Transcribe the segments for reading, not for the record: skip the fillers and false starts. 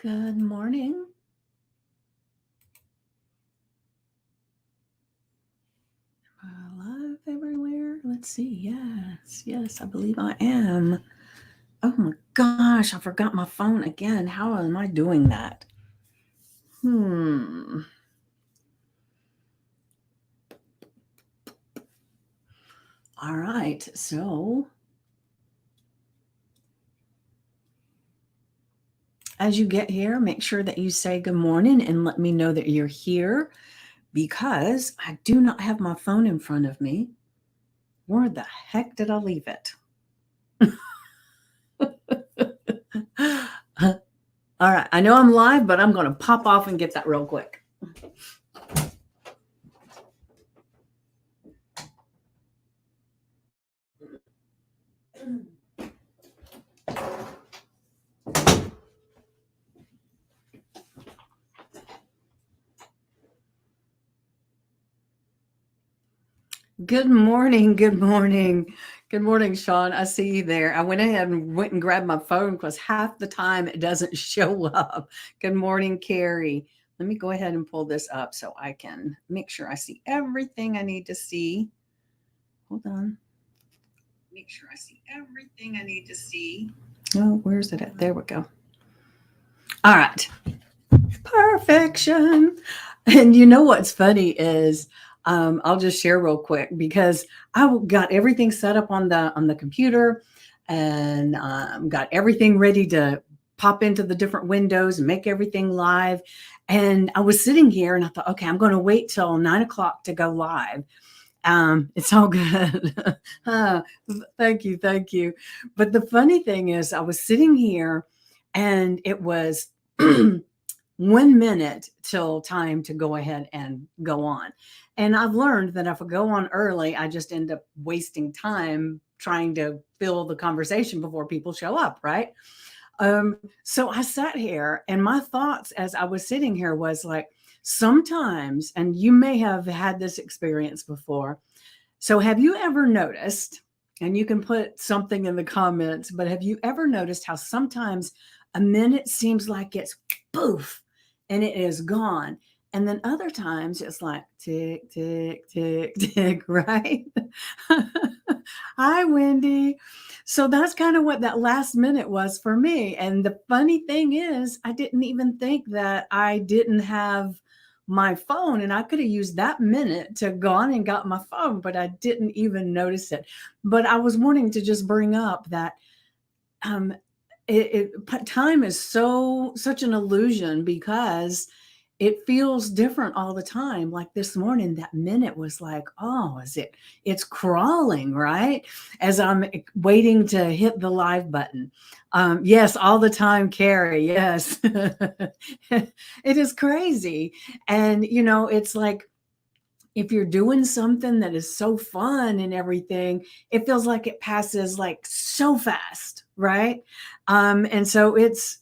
Good morning. Am I live everywhere? Let's see. Yes, I believe I am. Oh my gosh, I forgot my phone again. How am I doing that? Hmm. All right. So, as you get here, make sure that you say good morning and let me know that you're here because I do not have my phone in front of me. Where the heck did I leave it? All right. I know I'm live, but I'm going to pop off and get that real quick. Good morning. Good morning. Good morning, Sean. I see you there. I went ahead and went and grabbed my phone because half the time it doesn't show up. Good morning, Carrie. Let me go ahead and pull this up so I can make sure I see everything I need to see. Hold on. Make sure I see everything I need to see. Oh, where's it at? There we go. All right. Perfection. And you know what's funny is I'll just share real quick because I got everything set up on the computer and got everything ready to pop into the different windows and make everything live. And I was sitting here and I thought, okay, I'm going to wait till 9 o'clock to go live. It's all good. Thank you, thank you. But the funny thing is, I was sitting here and it was 1 minute till time to go ahead and go on. And I've learned that if I go on early, I just end up wasting time trying to fill the conversation before people show up, right? So I sat here and my thoughts as I was sitting here was like, sometimes, and you may have had this experience before. So have you ever noticed, and you can put something in the comments, but have you ever noticed how sometimes a minute seems like it's poof and it is gone? And then other times it's like tick, tick, tick, tick, right? Hi, Wendy. So that's kind of what that last minute was for me. And the funny thing is, I didn't even think that I didn't have my phone and I could have used that minute to gone and got my phone, but I didn't even notice it. But I was wanting to just bring up that um, time is such an illusion because it feels different all the time. Like this morning, that minute was like, oh, it's crawling, right? As I'm waiting to hit the live button. Yes, all the time, Carrie. Yes. It is crazy. And, it's like, if you're doing something that is so fun and everything, it feels like it passes like so fast, right? And so it's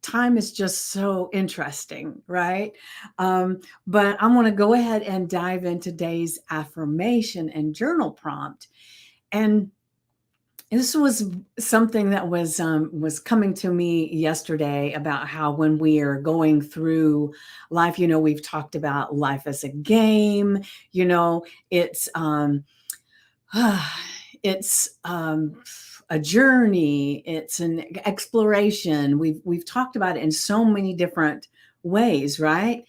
time is just so interesting, right? But I'm going to go ahead and dive in today's affirmation and journal prompt. And this was something that was coming to me yesterday about how when we are going through life, we've talked about life as a game. It's it's a journey. It's an exploration. We've talked about it in so many different ways, right?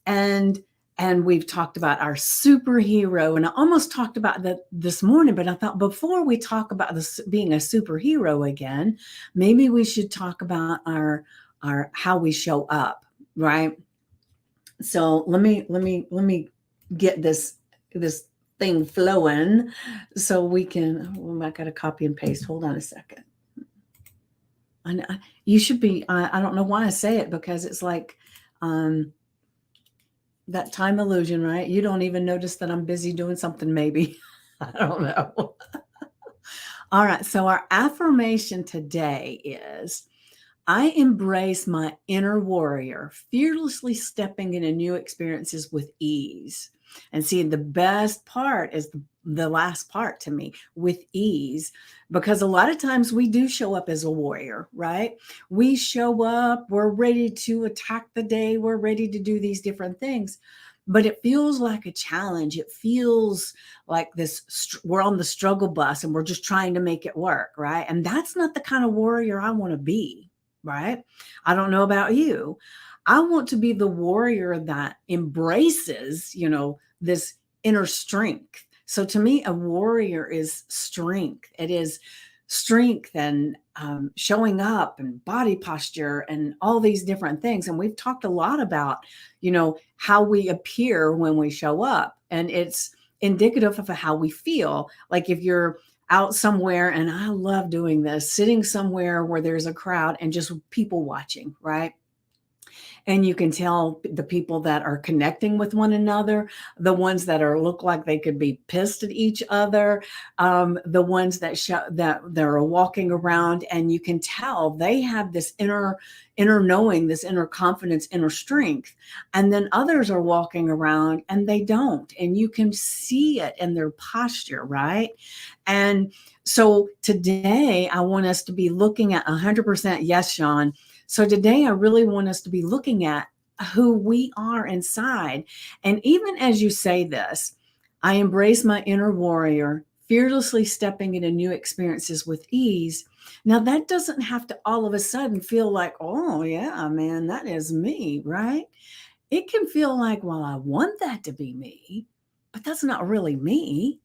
And and we've talked about our superhero, and I almost talked about that this morning, but I thought before we talk about this being a superhero again, maybe we should talk about our how we show up, right? So let me get this thing flowing so we can. Oh, I got to copy and paste. Hold on a second. You should be. I don't know why I say it because it's like. That time illusion, right? You don't even notice that I'm busy doing something, maybe. I don't know. All right. So, our affirmation today is I embrace my inner warrior, fearlessly stepping into new experiences with ease. And see, the best part is the last part to me, with ease, because a lot of times we do show up as a warrior, right? We show up, we're ready to attack the day, we're ready to do these different things, but it feels like a challenge. It feels like we're on the struggle bus and we're just trying to make it work, right? And that's not the kind of warrior I want to be, right? I don't know about you. I want to be the warrior that embraces, this inner strength. So to me, a warrior is strength. It is strength and showing up and body posture and all these different things. And we've talked a lot about, how we appear when we show up. And it's indicative of how we feel. Like if you're out somewhere, and I love doing this, sitting somewhere where there's a crowd and just people watching, right? And you can tell the people that are connecting with one another, the ones that look like they could be pissed at each other, the ones that they're walking around, and you can tell they have this inner knowing, this inner confidence, inner strength. And then others are walking around and they don't, and you can see it in their posture, right? And so today I want us to be looking at 100%. Yes, Sean. So today I really want us to be looking at who we are inside. And even as you say this, I embrace my inner warrior, fearlessly stepping into new experiences with ease. Now, that doesn't have to all of a sudden feel like, oh, yeah, man, that is me, right? It can feel like, well, I want that to be me, but that's not really me,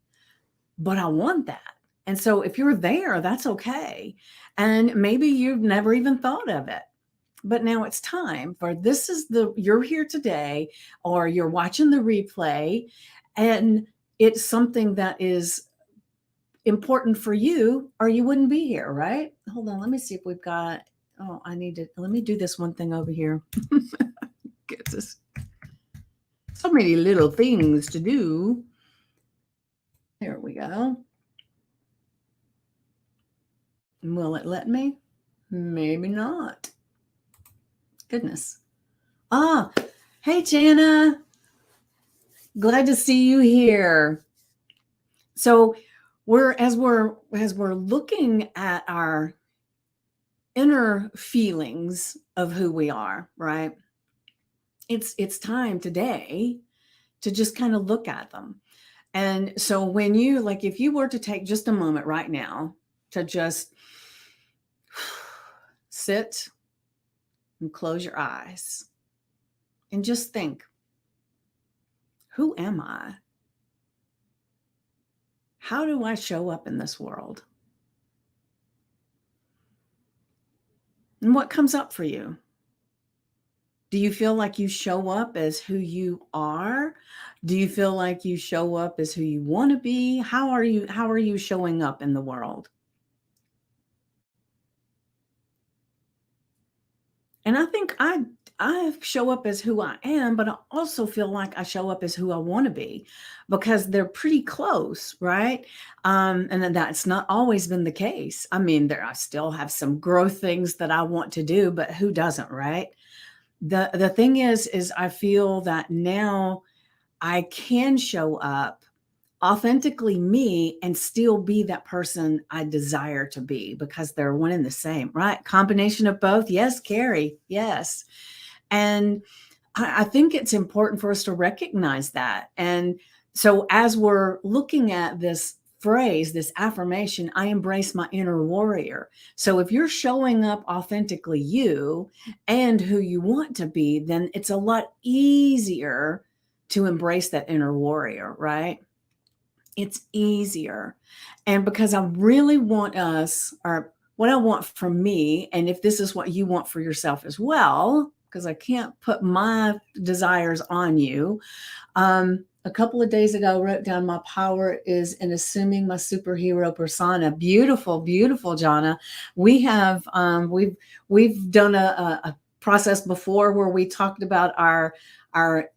but I want that. And so if you're there, that's okay. And maybe you've never even thought of it. But now it's time for you're here today, or you're watching the replay, and it's something that is important for you, or you wouldn't be here, right? Hold on, let me see if we've got, let me do this one thing over here. Get this. So many little things to do. There we go. Will it let me? Maybe not. Goodness. Hey, Jana. Glad to see you here. So as we're looking at our inner feelings of who we are, right? It's time today to just kind of look at them. And so if you were to take just a moment right now to just sit and close your eyes and just think, who am I? How do I show up in this world? And what comes up for you? Do you feel like you show up as who you are? Do you feel like you show up as who you want to be? How are you showing up in the world? And I think I show up as who I am, but I also feel like I show up as who I want to be, because they're pretty close, right? And then that's not always been the case. I mean, I still have some growth things that I want to do, but who doesn't, right? The thing is I feel that now I can show up authentically me and still be that person I desire to be, because they're one and the same, right? Combination of both. Yes, Carrie. Yes. And I think it's important for us to recognize that. And so as we're looking at this phrase, this affirmation, I embrace my inner warrior. So if you're showing up authentically you and who you want to be, then it's a lot easier to embrace that inner warrior, right? It's easier. And because I really want or what I want from me, and if this is what you want for yourself as well, because I can't put my desires on you. A couple of days ago, I wrote down my power is in assuming my superhero persona. Beautiful, beautiful, Jana. We have we've done a process before where we talked about our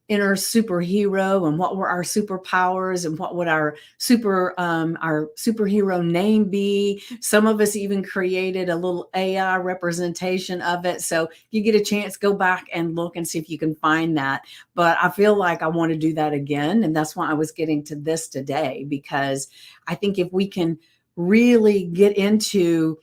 inner superhero and what were our superpowers and what would our superhero name be. Some of us even created a little AI representation of it. So you get a chance, go back and look and see if you can find that. But I feel like I want to do that again. And that's why I was getting to this today, because I think if we can really get into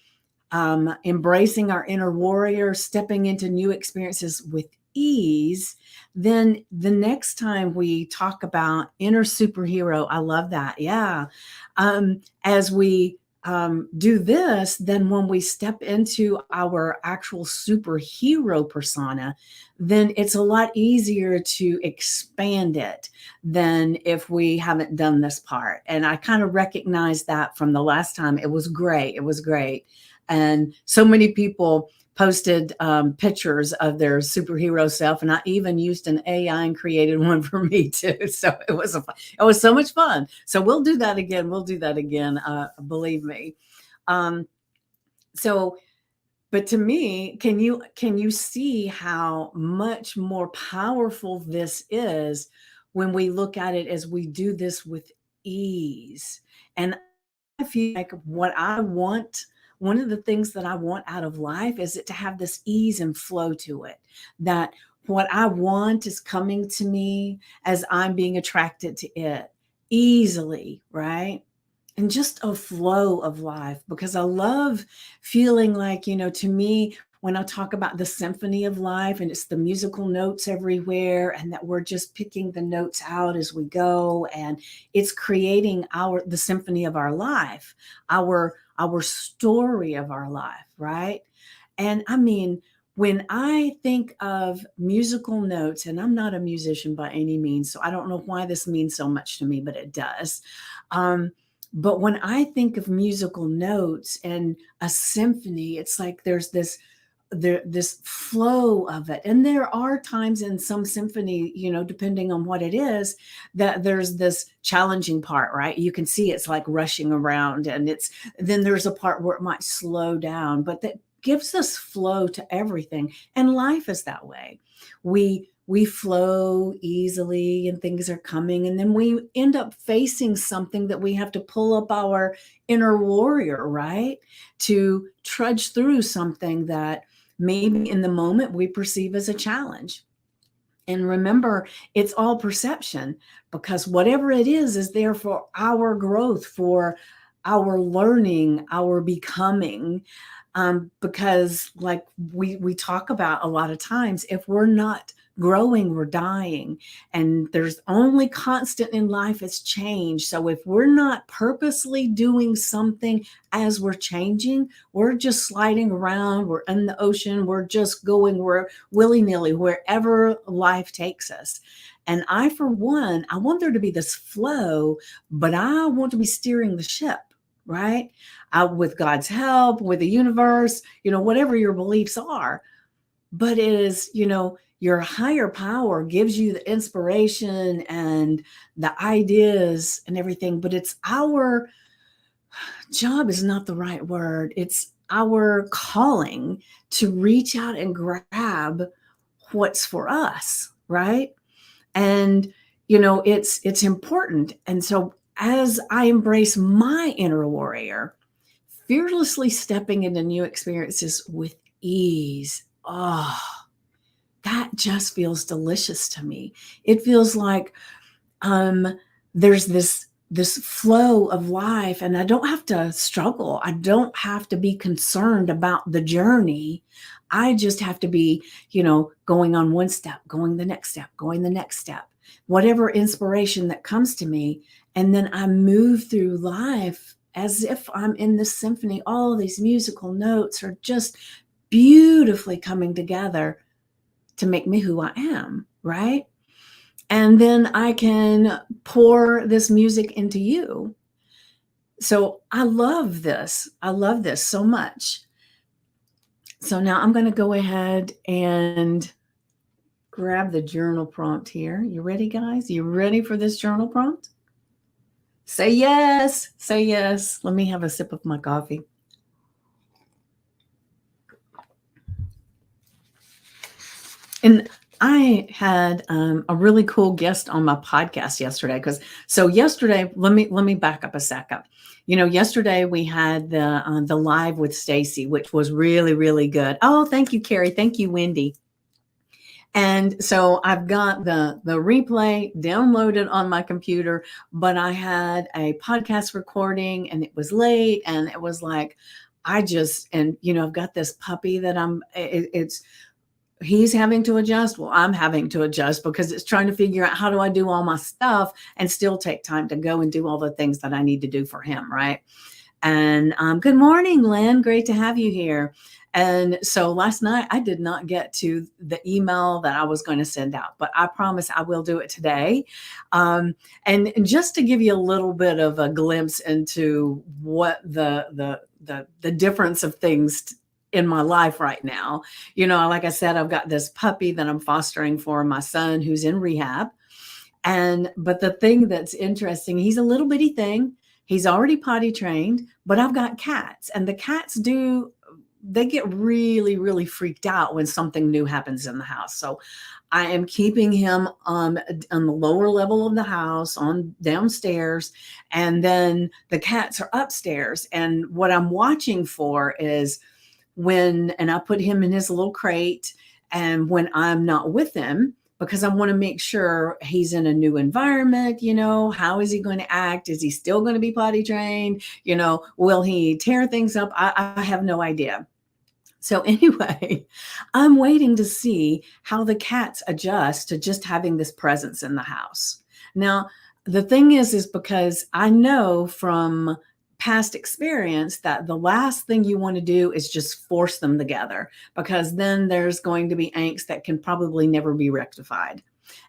embracing our inner warrior, stepping into new experiences with ease, then the next time we talk about inner superhero, I love that. Yeah. As we do this, then when we step into our actual superhero persona, then it's a lot easier to expand it than if we haven't done this part. And I kind of recognized that from the last time. It was great. It was great. And so many people posted pictures of their superhero self, and I even used an AI and created one for me too. So it was so much fun. So we'll do that again. We'll do that again. Believe me. Um, so, but to me, can you see how much more powerful this is when we look at it as we do this with ease? And I feel like what I want, one of the things that I want out of life is it to have this ease and flow to it. That what I want is coming to me as I'm being attracted to it easily, right? And just a flow of life, because I love feeling like, to me, when I talk about the symphony of life and it's the musical notes everywhere and that we're just picking the notes out as we go, and it's creating the symphony of our life, our story of our life, right? And I mean, when I think of musical notes, and I'm not a musician by any means, so I don't know why this means so much to me, but it does. But when I think of musical notes and a symphony, it's like there's this flow of it. And there are times in some symphony, depending on what it is, that there's this challenging part, right? You can see it's like rushing around, and then there's a part where it might slow down, but that gives us flow to everything. And life is that way. We flow easily and things are coming, and then we end up facing something that we have to pull up our inner warrior, right? To trudge through something that maybe in the moment we perceive as a challenge. And remember, it's all perception, because whatever it is there for our growth, for our learning, our becoming. Because like we talk about a lot of times, if we're not growing, we're dying. And there's only constant in life is change. So if we're not purposely doing something as we're changing, we're just sliding around, we're in the ocean, we're just going, we're willy-nilly wherever life takes us. And I, for one, I want there to be this flow, but I want to be steering the ship, right? With God's help, with the universe, whatever your beliefs are. But it is, your higher power gives you the inspiration and the ideas and everything. But it's our job, is not the right word. It's our calling to reach out and grab what's for us, right? And, it's important. And so as I embrace my inner warrior, fearlessly stepping into new experiences with ease, oh, that just feels delicious to me. It feels like there's this flow of life, and I don't have to struggle. I don't have to be concerned about the journey. I just have to be, going on one step, going the next step, going the next step, whatever inspiration that comes to me. And then I move through life as if I'm in this symphony. All these musical notes are just beautifully coming together to make me who I am, right? And then I can pour this music into you. So I love this. I love this so much. So now I'm going to go ahead and grab the journal prompt here. You ready, guys? You ready for this journal prompt? Say yes. Say yes. Let me have a sip of my coffee. And I had a really cool guest on my podcast yesterday because so yesterday, let me back up a second. Yesterday we had the live with Stacy, which was really really good. Oh, thank you, Carrie. Thank you, Wendy. And so I've got the replay downloaded on my computer, but I had a podcast recording and it was late and it was like I've got this puppy that it's he's having to adjust. Well, I'm having to adjust because it's trying to figure out how do I do all my stuff and still take time to go and do all the things that I need to do for him, right? And good morning, Lynn. Great to have you here. And so last night I did not get to the email that I was going to send out, but I promise I will do it today. And just to give you a little bit of a glimpse into what the difference of things in my life right now. Like I said, I've got this puppy that I'm fostering for my son who's in rehab. But the thing that's interesting, he's a little bitty thing. He's already potty trained, but I've got cats, and the cats they get really, really freaked out when something new happens in the house. So I am keeping him on the lower level of the house, on downstairs, and then the cats are upstairs. And what I'm watching for is and I put him in his little crate, and when I'm not with him, because I want to make sure he's in a new environment, how is he going to act? Is he still going to be potty trained? Will he tear things up? I have no idea. So anyway, I'm waiting to see how the cats adjust to just having this presence in the house. Now, the thing is because I know from past experience that the last thing you want to do is just force them together, because then there's going to be angst that can probably never be rectified.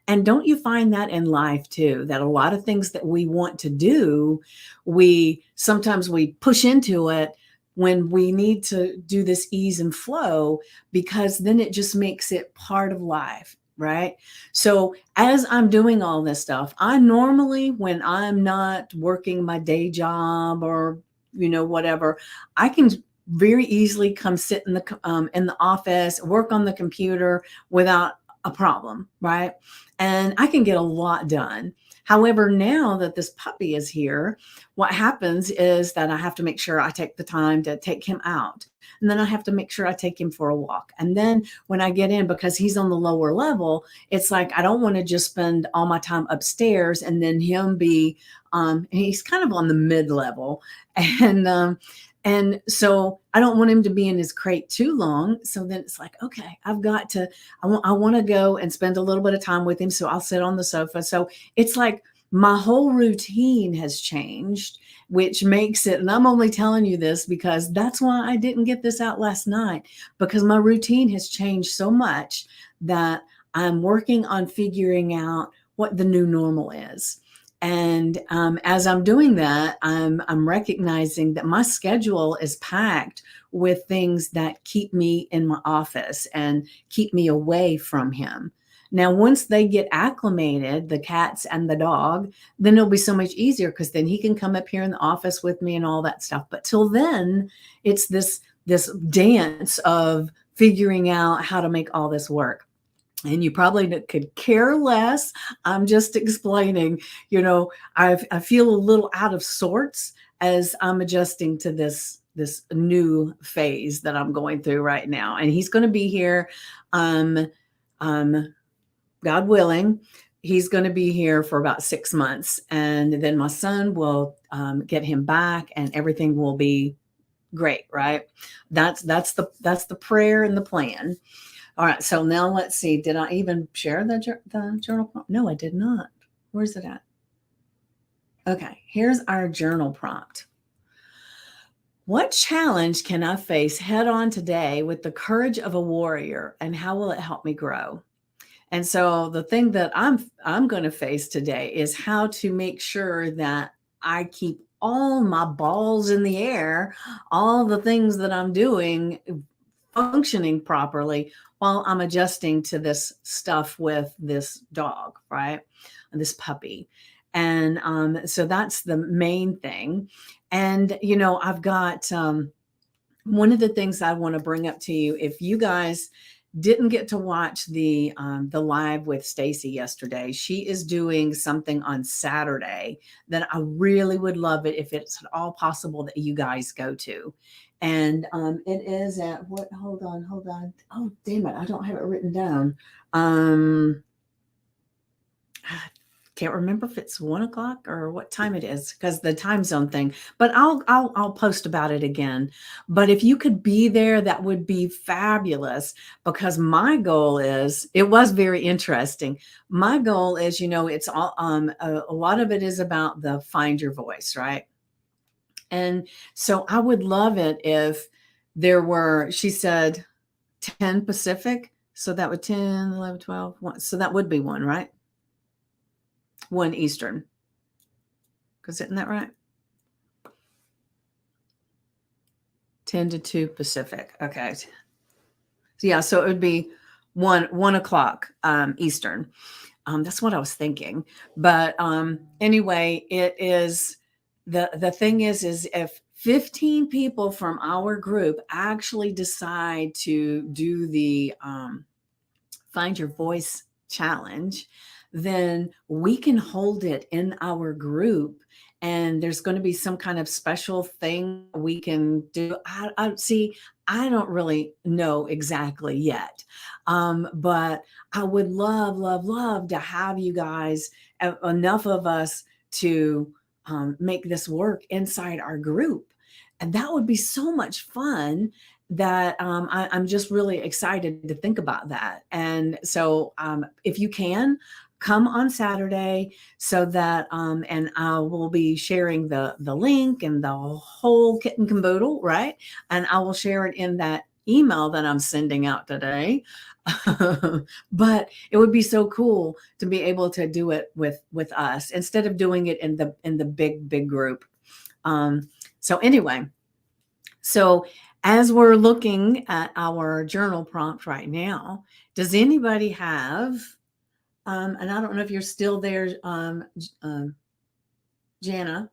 And don't you find that in life too, that a lot of things that we want to do, sometimes we push into it when we need to do this ease and flow, because then it just makes it part of life, right? So as I'm doing all this stuff, I normally, when I'm not working my day job or, whatever, I can very easily come sit in the office, work on the computer without a problem, right? And I can get a lot done. However, now that this puppy is here, what happens is that I have to make sure I take the time to take him out. And then I have to make sure I take him for a walk. And then when I get in, because he's on the lower level, it's like I don't want to just spend all my time upstairs and then him be, he's kind of on the mid level. And so I don't want him to be in his crate too long. So then it's like, okay, I want to go and spend a little bit of time with him. So I'll sit on the sofa. So it's like my whole routine has changed, which makes it, and I'm only telling you this because that's why I didn't get this out last night, because my routine has changed so much that I'm working on figuring out what the new normal is. And as I'm doing that, I'm recognizing that my schedule is packed with things that keep me in my office and keep me away from him. Now, once they get acclimated, the cats and the dog, then it'll be so much easier, because then he can come up here in the office with me and all that stuff. But till then, it's this dance of figuring out how to make all this work. And you probably could care less. I'm just explaining, I feel a little out of sorts as I'm adjusting to this new phase that I'm going through right now. And he's going to be here, God willing, he's going to be here for about 6 months. And then my son will get him back and everything will be great, right? That's the prayer and the plan. All right, so now let's see. Did I even share the journal prompt? No, I did not. Where's it at? Okay, here's our journal prompt. What challenge can I face head on today with the courage of a warrior, and how will it help me grow? And so the thing that I'm going to face today is how to make sure that I keep all my balls in the air, all the things that I'm doing functioning properly while I'm adjusting to this stuff with this dog, right? This puppy. And so that's the main thing. And, I've got one of the things I want to bring up to you. If you guys didn't get to watch the live with Stacy yesterday. She is doing something on Saturday that I really would love it if it's at all possible that you guys go to. And it is at what? Hold on. Oh, damn it! I don't have it written down. Um, can't remember if it's 1 o'clock or what time it is because the time zone thing. But I'll post about it again. But if you could be there, that would be fabulous. Because my goal is, it was very interesting. My goal is, it's all a lot of it is about the find your voice, right? And so I would love it if there were, she said 10 Pacific. So that would 10, 11, 12, 1. So that would be one, right? 1 Eastern. Because isn't that right? 10 to 2 Pacific. Okay. So yeah, so it would be 1 o'clock Eastern. That's what I was thinking. But anyway, it is the thing is if 15 people from our group actually decide to do the Find Your Voice challenge, then we can hold it in our group. And there's going to be some kind of special thing we can do. I see. I don't really know exactly yet, but I would love, love, love to have you guys, enough of us to make this work inside our group, and that would be so much fun that I'm just really excited to think about that. And so if you can come on Saturday so that and I will be sharing the link and the whole kit and caboodle, right? And I will share it in that email that I'm sending out today. But it would be so cool to be able to do it with us instead of doing it in the big group. So anyway, so as we're looking at our journal prompt right now, does anybody have, and I don't know if you're still there, Jana.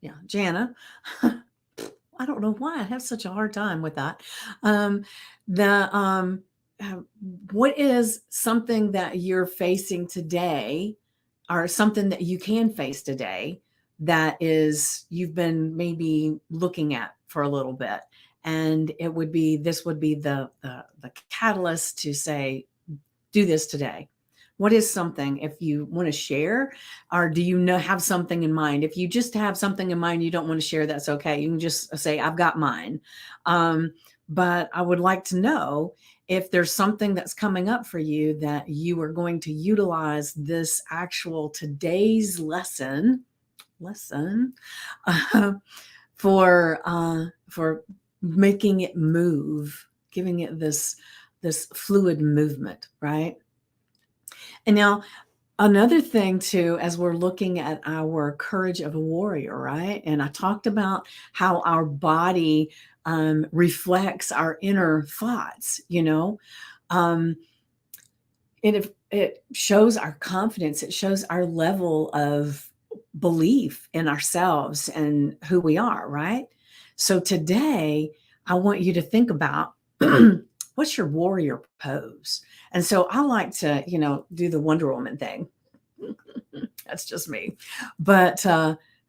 Yeah, Jana. I don't know why I have such a hard time with that. The uh, what is something that you're facing today, or something that you can face today that is you've been maybe looking at for a little bit, and it would be this would be the catalyst to say, do this today. What is something, if you want to share, or do you know have something in mind? If you just have something in mind you don't want to share, that's okay. You can just say, I've got mine. But I would like to know if there's something that's coming up for you that you are going to utilize this actual today's lesson uh, for making it move, giving it this fluid movement, right? And now, another thing too, as we're looking at our courage of a warrior, right? And I talked about how our body reflects our inner thoughts, um, it shows our confidence, it shows our level of belief in ourselves and who we are, right? So today, I want you to think about what's your warrior pose? And so I like to, do the Wonder Woman thing. That's just me. But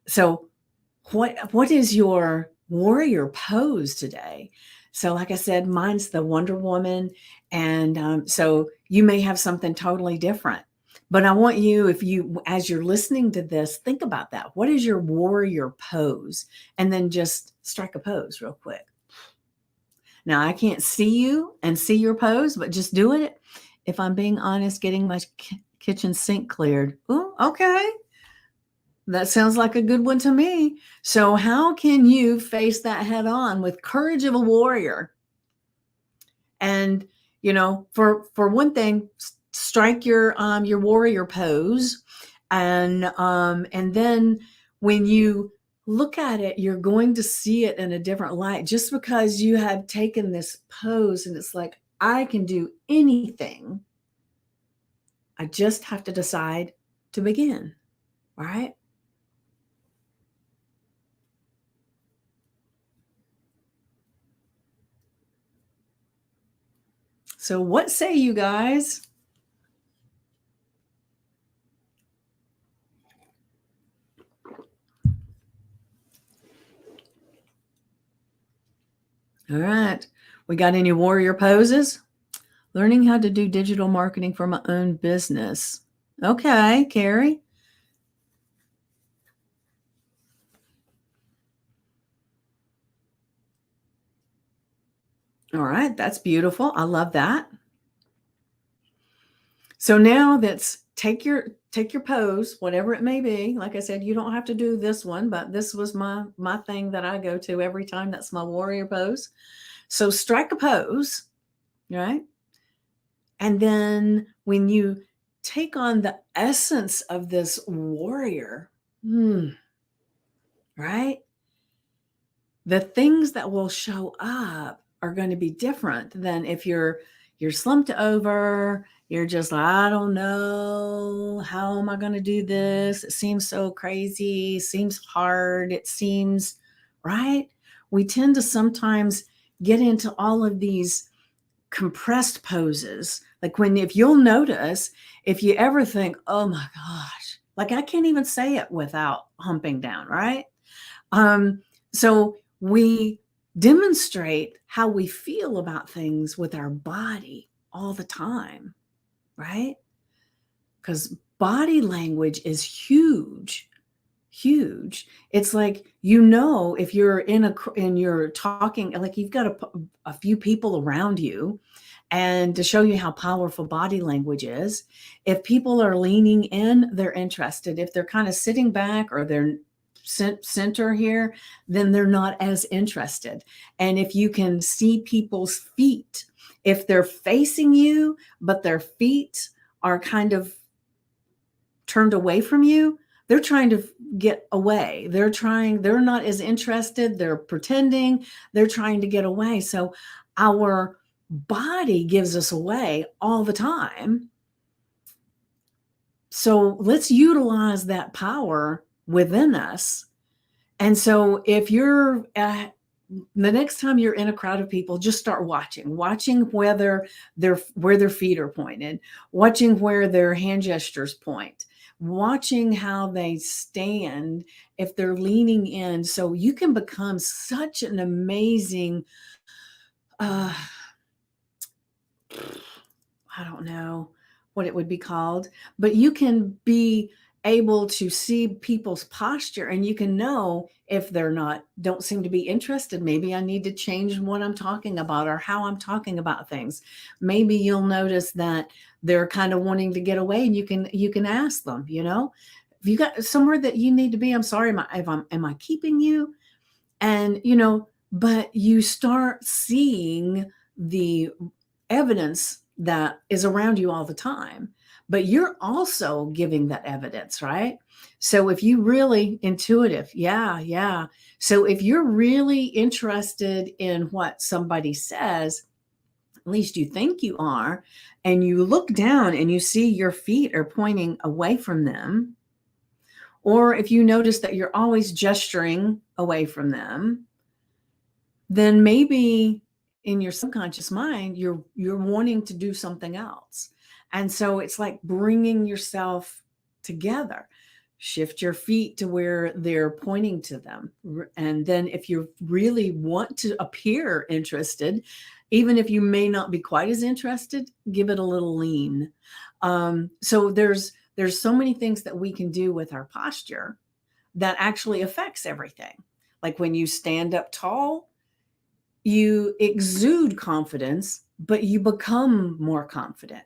so what is your warrior pose today? So like I said, mine's the Wonder Woman, and so you may have something totally different. But I want you, if you, as you're listening to this, think about that. What is your warrior pose? And then just strike a pose real quick. Now, I can't see you and see your pose, but just do it. If I'm being honest, getting my kitchen sink cleared. Oh, okay. That sounds like a good one to me. So, how can you face that head on with courage of a warrior? And for one thing, strike your warrior pose, and then when you look at it, you're going to see it in a different light. Just because you have taken this pose, and it's like, I can do anything. I just have to decide to begin. All right. So, what say you guys? All right. We got any warrior poses? Learning how to do digital marketing for my own business. Okay, Carrie. All right, that's beautiful. I love that. So now that's take your pose, whatever it may be. Like I said, you don't have to do this one, but this was my thing that I go to every time. That's my warrior pose. So strike a pose, right? And then when you take on the essence of this warrior, right? The things that will show up are going to be different than if you're slumped over, you're just like, I don't know, how am I going to do this? It seems so crazy, seems hard, it seems right. We tend to sometimes get into all of these compressed poses. Like if you'll notice, if you ever think, oh my gosh, like I can't even say it without humping down, right? So we demonstrate how we feel about things with our body all the time, right? Because body language is huge, huge. It's like, if you're and you're talking, like you've got a few people around you, and to show you how powerful body language is, if people are leaning in, they're interested. If they're kind of sitting back or they're center here, then they're not as interested. And if you can see people's feet, if they're facing you, but their feet are kind of turned away from you, they're trying to get away. They're not as interested. They're pretending, they're trying to get away. So our body gives us away all the time. So let's utilize that power within us. And so if you're the next time you're in a crowd of people, just start watching whether where their feet are pointed, watching where their hand gestures point, watching how they stand, if they're leaning in. So you can become such an amazing, I don't know what it would be called, but you can be able to see people's posture and you can know if don't seem to be interested. Maybe I need to change what I'm talking about or how I'm talking about things. Maybe you'll notice that they're kind of wanting to get away, and you can ask them, if you got somewhere that you need to be, I'm sorry, am I keeping you? And but you start seeing the evidence that is around you all the time, but you're also giving that evidence, right? So if you really intuitive, yeah. So if you're really interested in what somebody says, at least you think you are, and you look down and you see your feet are pointing away from them, or if you notice that you're always gesturing away from them, then maybe in your subconscious mind you're wanting to do something else. And so it's like bringing yourself together. Shift your feet to where they're pointing to them, and then if you really want to appear interested, even if you may not be quite as interested, give it a little lean. So there's so many things that we can do with our posture that actually affects everything. Like when you stand up tall, you exude confidence, but you become more confident.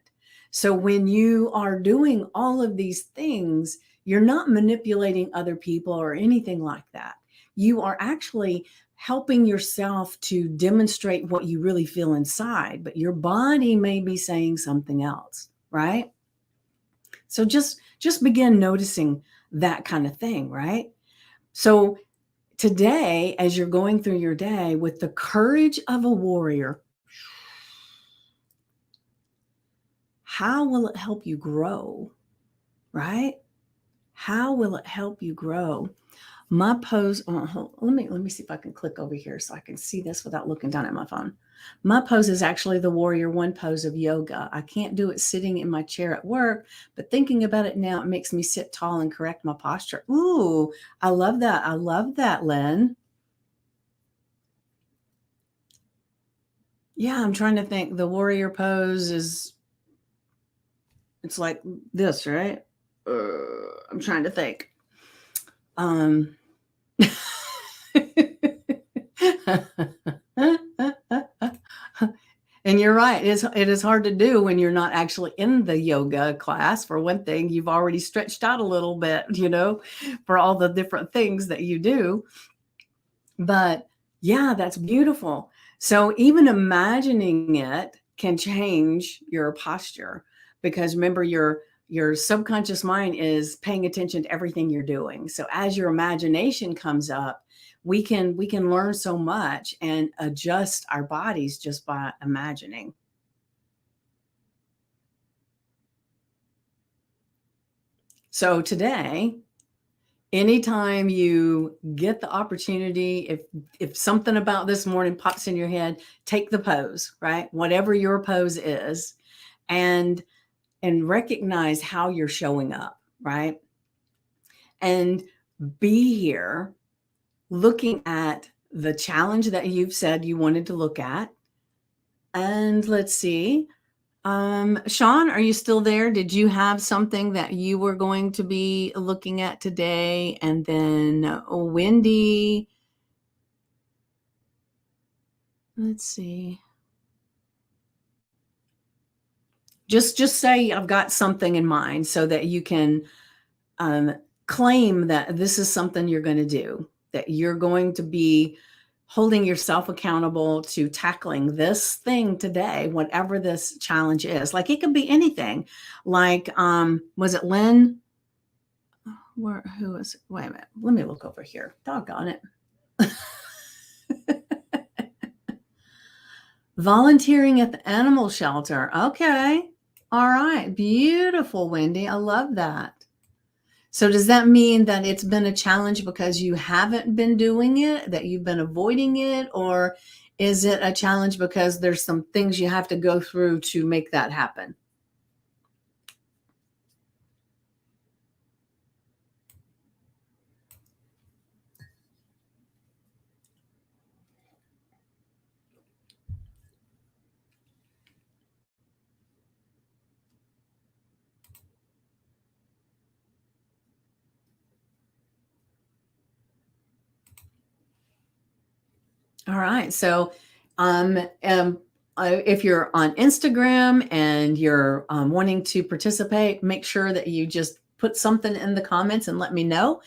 So when you are doing all of these things, you're not manipulating other people or anything like that. You are actually helping yourself to demonstrate what you really feel inside, but your body may be saying something else, right? So just begin noticing that kind of thing, right? So today, as you're going through your day with the courage of a warrior, how will it help you grow? Right? How will it help you grow? My pose, let me see if I can click over here so I can see this without looking down at my phone. My pose is actually the warrior one pose of yoga. I can't do it sitting in my chair at work, but thinking about it now, it makes me sit tall and correct my posture. Ooh, I love that. I love that, Lynn. Yeah, I'm trying to think. The warrior pose is, it's like this, right? I'm trying to think. Um, And you're right. It is hard to do when you're not actually in the yoga class. For one thing, you've already stretched out a little bit, for all the different things that you do. But yeah, that's beautiful. So even imagining it can change your posture, because remember, your subconscious mind is paying attention to everything you're doing. So as your imagination comes up, we can learn so much and adjust our bodies just by imagining. So today, anytime you get the opportunity, if something about this morning pops in your head, take the pose, right? Whatever your pose is, and recognize how you're showing up, right? And be here looking at the challenge that you've said you wanted to look at. And let's see. Sean, are you still there? Did you have something that you were going to be looking at today? And then Wendy, let's see. Just say I've got something in mind so that you can um, claim that this is something you're going to do, that you're going to be holding yourself accountable to tackling this thing today, whatever this challenge is. Like it could be anything. Like, was it Lynn? Who is it? Wait a minute. Let me look over here. Doggone it. Volunteering at the animal shelter. Okay. All right. Beautiful, Wendy. I love that. So does that mean that it's been a challenge because you haven't been doing it, that you've been avoiding it, or is it a challenge because there's some things you have to go through to make that happen? All right. So, um, um, if you're on Instagram and you're wanting to participate, make sure that you just put something in the comments and let me know.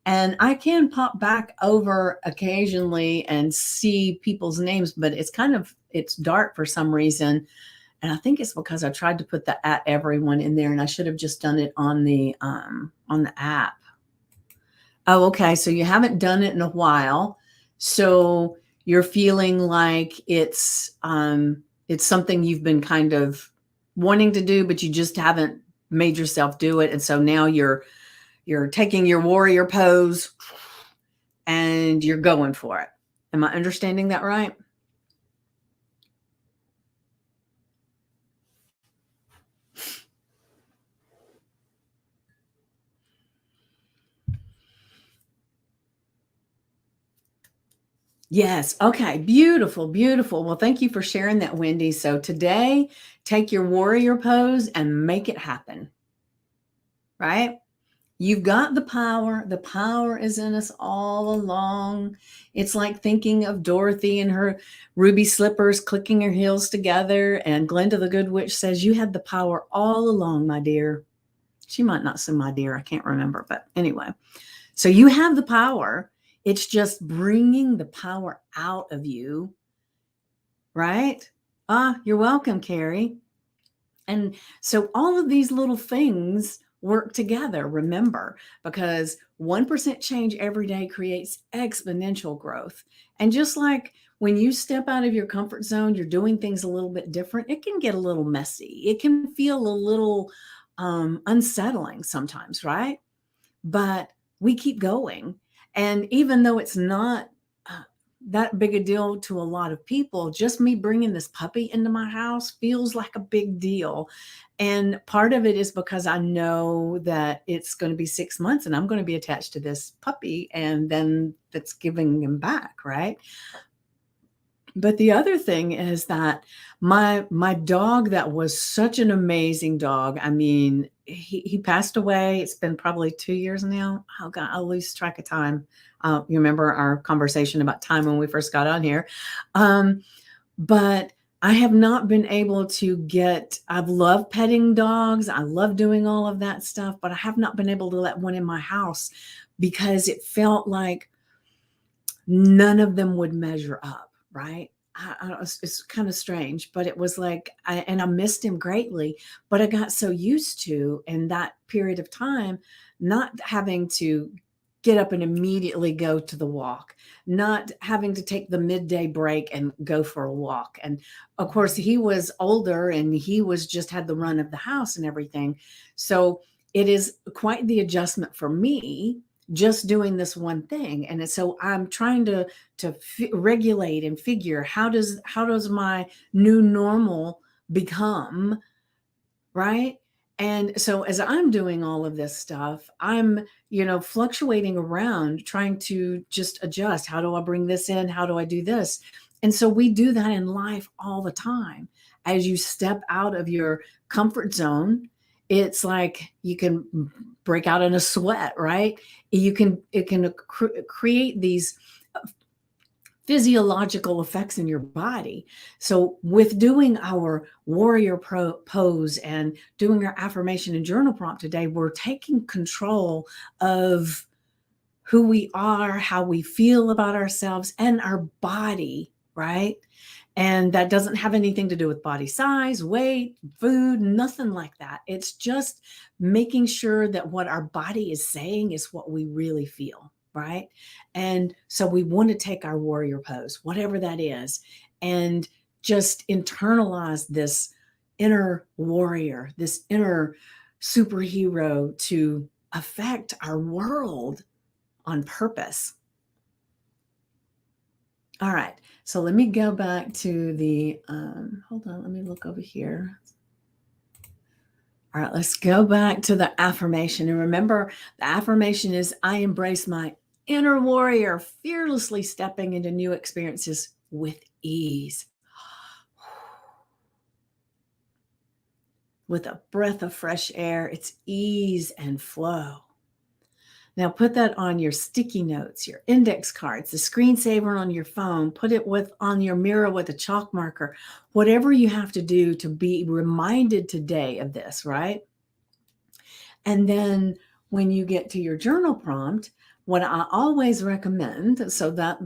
And I can pop back over occasionally and see people's names, but it's dark for some reason. And I think it's because I tried to put the at everyone in there and I should have just done it on the app. Oh, okay. So you haven't done it in a while. So you're feeling like it's something you've been kind of wanting to do, but you just haven't made yourself do it. And so now you're taking your warrior pose and you're going for it. Am I understanding that right? Yes. Okay. Beautiful. Beautiful. Well, thank you for sharing that, Wendy. So today, take your warrior pose and make it happen, right? You've got the power. The power is in us all along. It's like thinking of Dorothy and her ruby slippers clicking her heels together. And Glenda the Good Witch says, "You had the power all along, my dear." She might not say my dear. I can't remember. But anyway, so you have the power. It's just bringing the power out of you, right? You're welcome, Carrie. And so all of these little things work together, remember, because 1% change every day creates exponential growth. And just like when you step out of your comfort zone, you're doing things a little bit different, it can get a little messy. It can feel a little unsettling sometimes, right? but we keep going. And even though it's not uh, that big a deal to a lot of people, just me bringing this puppy into my house feels like a big deal. And part of it is because I know that it's going to be 6 months and I'm going to be attached to this puppy, and then that's giving him back, right? But the other thing is that my dog, that was such an amazing dog. I mean, he passed away. It's been probably 2 years now. Oh God, I lose track of time. You remember our conversation about time when we first got on here. Um, but I have not been able to get, I've loved petting dogs. I love doing all of that stuff, but I have not been able to let one in my house because it felt like none of them would measure up, right? It's kind of strange, but it was like, and I missed him greatly, but I got so used to in that period of time not having to get up and immediately go to the walk, not having to take the midday break and go for a walk. And of course, he was older and he was just had the run of the house and everything. So it is quite the adjustment for me just doing this one thing. And so I'm trying to regulate and figure how does my new normal become, right? And so as I'm doing all of this stuff, I'm, fluctuating around trying to just adjust. How do I bring this in? How do I do this? And so we do that in life all the time. As you step out of your comfort zone, it's like you can break out in a sweat, right? It can create these physiological effects in your body. So, with doing our warrior pose and doing our affirmation and journal prompt today, we're taking control of who we are, how we feel about ourselves, and our body, right? And that doesn't have anything to do with body size, weight, food, nothing like that. It's just making sure that what our body is saying is what we really feel, right? And so we want to take our warrior pose, whatever that is, and just internalize this inner warrior, this inner superhero to affect our world on purpose. All right. So let me go back to the, hold on, let me look over here. All right, let's go back to the affirmation. And remember, the affirmation is I embrace my inner warrior, fearlessly stepping into new experiences with ease. With a breath of fresh air, it's ease and flow. Now put that on your sticky notes, your index cards, the screensaver on your phone, put it on your mirror with a chalk marker, whatever you have to do to be reminded today of this, right? And then when you get to your journal prompt, what I always recommend, so that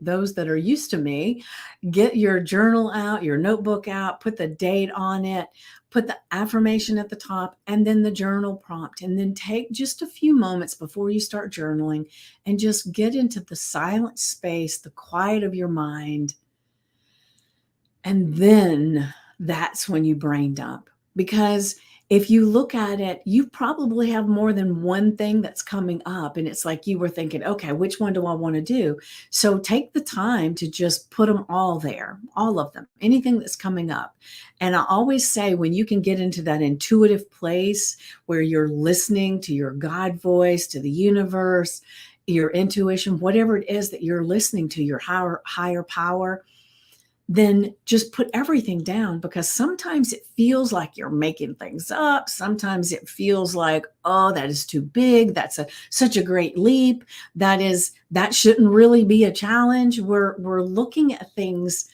those that are used to me, get your journal out, your notebook out, put the date on it, put the affirmation at the top, and then the journal prompt. And then take just a few moments before you start journaling and just get into the silent space, the quiet of your mind. And then that's when you brain dump. Because if you look at it, you probably have more than one thing that's coming up. And it's like you were thinking, okay, which one do I want to do? So take the time to just put them all there, all of them, anything that's coming up. And I always say, when you can get into that intuitive place where you're listening to your God voice, to the universe, your intuition, whatever it is that you're listening to, your higher power, then just put everything down, because sometimes it feels like you're making things up. Sometimes it feels like, oh, that is too big. That's such a great leap. That shouldn't really be a challenge. We're looking at things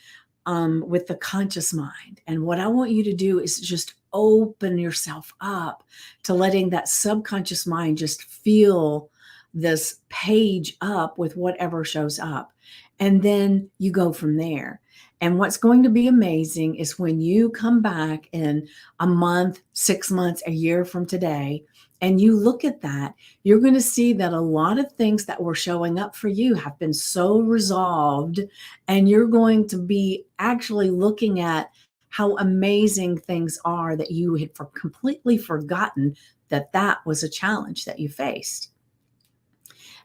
with the conscious mind. And what I want you to do is just open yourself up to letting that subconscious mind just feel this page up with whatever shows up. And then you go from there. And what's going to be amazing is when you come back in a month, 6 months, a year from today, and you look at that, you're going to see that a lot of things that were showing up for you have been so resolved. And you're going to be actually looking at how amazing things are that you had completely forgotten that that was a challenge that you faced.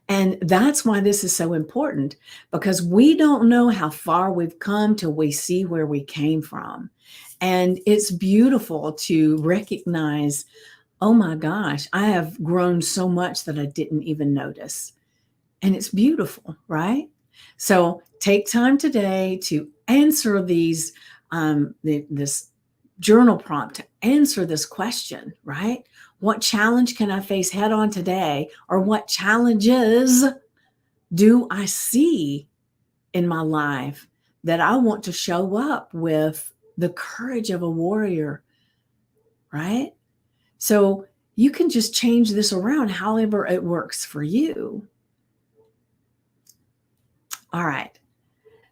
And that's why this is so important, because we don't know how far we've come till we see where we came from. And it's beautiful to recognize, oh my gosh, I have grown so much that I didn't even notice. And it's beautiful, right? So take time today to answer these, this journal prompt, to answer this question, right? What challenge can I face head on today? Or what challenges do I see in my life that I want to show up with the courage of a warrior, right? So you can just change this around however it works for you. All right.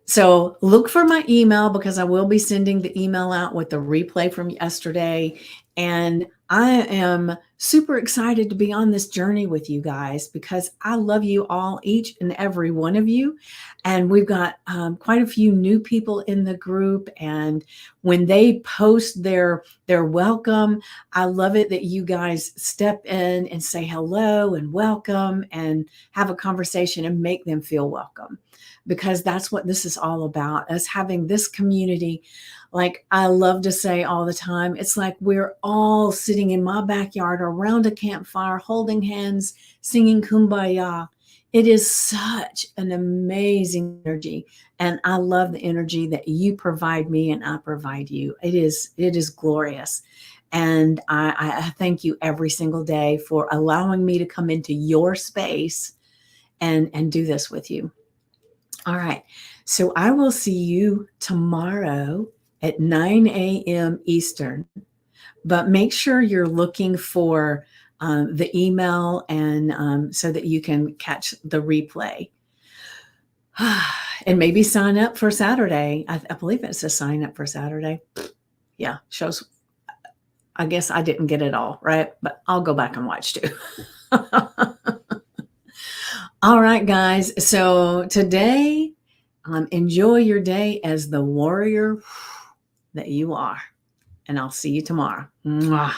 So look for my email, because I will be sending the email out with the replay from yesterday. And I am super excited to be on this journey with you guys, because I love you all, each and every one of you. And we've got quite a few new people in the group. And when they post their welcome, I love it that you guys step in and say hello and welcome and have a conversation and make them feel welcome, because that's what this is all about, us having this community. Like I love to say all the time, it's like we're all sitting in my backyard around a campfire, holding hands, singing Kumbaya. It is such an amazing energy. And I love the energy that you provide me and I provide you. It is glorious. And I thank you every single day for allowing me to come into your space and do this with you. All right. So I will see you tomorrow at 9 a.m. Eastern. But make sure you're looking for the email, and so that you can catch the replay. And maybe sign up for Saturday. I believe it says sign up for Saturday. Yeah, shows. I guess I didn't get it all right, but I'll go back and watch too. All right, guys. So today, enjoy your day as the warrior that you are. And I'll see you tomorrow. Mwah.